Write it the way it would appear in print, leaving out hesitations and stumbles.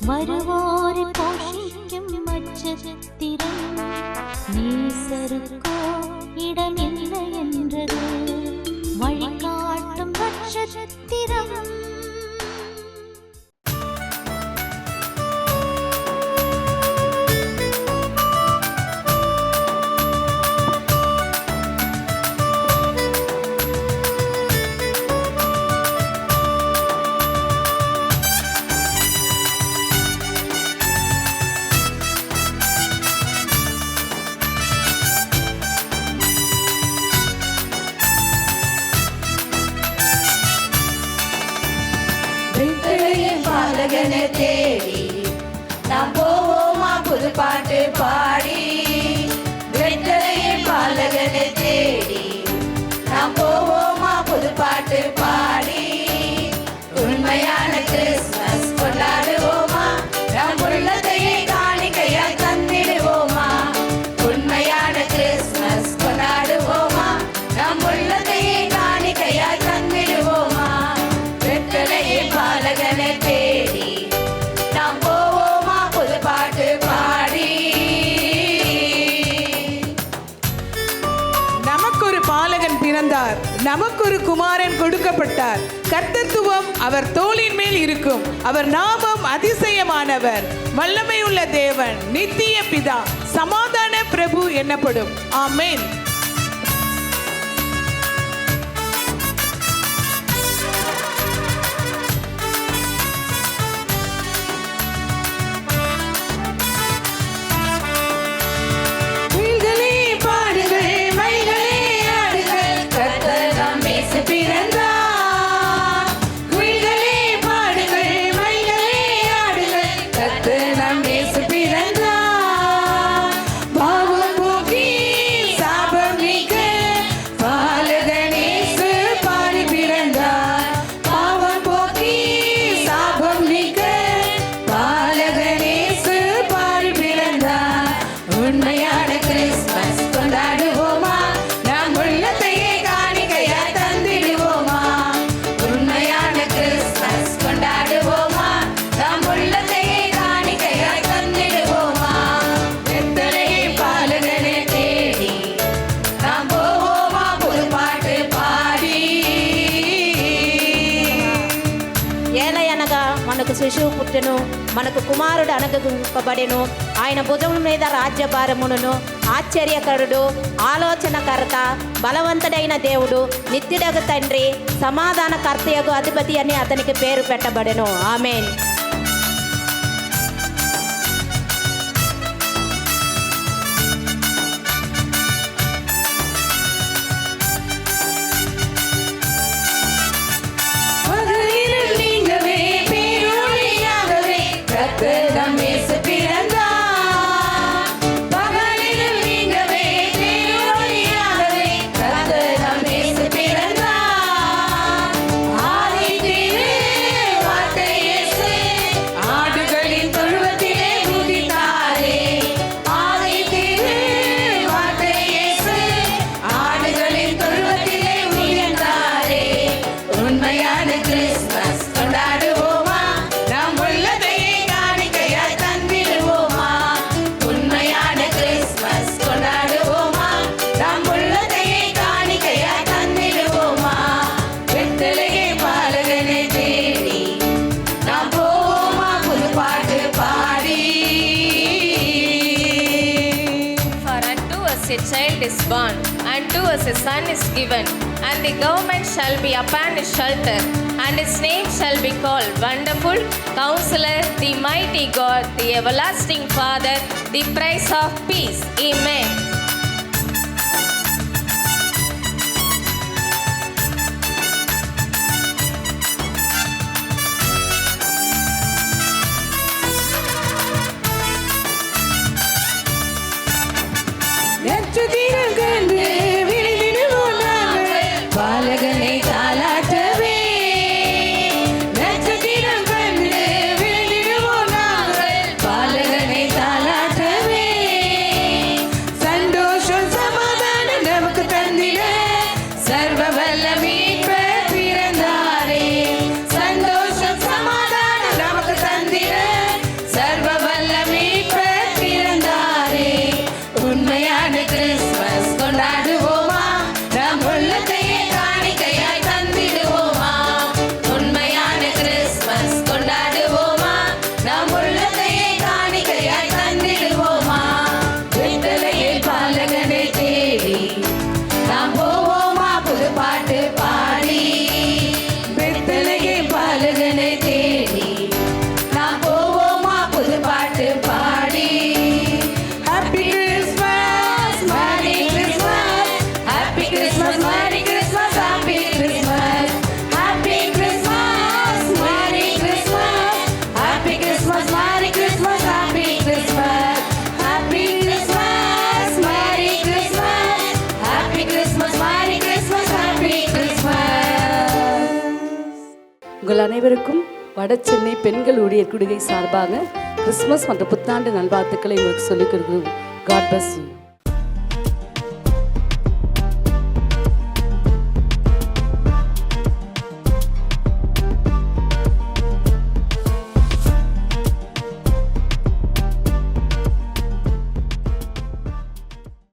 வருவோரை போஷிக்கும் நட்சத்திரம் நேசருக்கோ இடமில்லை என்றது வழிகாட்டும் நட்சத்திரம். பாலகனை தேடி நாம் போவோமா புது பாட்டு பாடி? வெற்றியின் பாலகனை தேடி நாம் போவோமா புது பாட்டு பாடி? உண்மையான கிறிஸ்மஸ் கொண்டாடுவோமா? நம் உள்ளத்தையே காணிக்கையாய் தந்திடுவோமா? உண்மையான கிறிஸ்மஸ் கொண்டாடுவோமா? நம் உள்ளத்தையே காணிக்கையாய் தந்திடுவோமா? வெற்றியின் பாலகனை தேடி நாம் போவோமா புது பாட்டு பாடி? நமக்கொரு பாலகன் பிறந்தார், நமக்கொரு குமாரன் கொடுக்கப்பட்டார். கர்த்தத்துவம் அவர் தோளின் மேல் இருக்கும். அவர் நாமம் அதிசயமானவர், வல்லமையுள்ள தேவன், நித்திய பிதா, சமாதான பிரபு என்னப்படும். ஆமென். మనకు శిశువు పుట్టెను, మనకు కుమారుడు అనుగ్రహింపబడెను. ఆయన భుజముల మీద రాజ్యభారమును. ఆశ్చర్యకరుడు, ఆలోచనకర్త, బలవంతుడైన దేవుడు, నిత్యుడగు తండ్రి, సమాధానకర్తయగు అధిపతి అని అతనికి పేరు పెట్టబడెను. ఆమేన్. A child is born, and to us a son is given, and the government shall be upon his shoulder, and his name shall be called Wonderful, Counselor, the Mighty God, the Everlasting Father, the Prince of Peace. Amen. பாலகனை தாலாட்டவே நட்சத்திரம் கண்டு விழுந்திடுவோம் நாங்கள். பாலகனை தாலாட்டவே சண்ட உங்கள் அனைவருக்கும் வடசென்னை பெண்கள் ஊழியர் குடுகை சார்பாக கிறிஸ்துமஸ் மற்றும் புத்தாண்டு நல்வாழ்த்துக்களை உங்களுக்கு சொல்லிக் கொடுக்கிறோம். God bless you.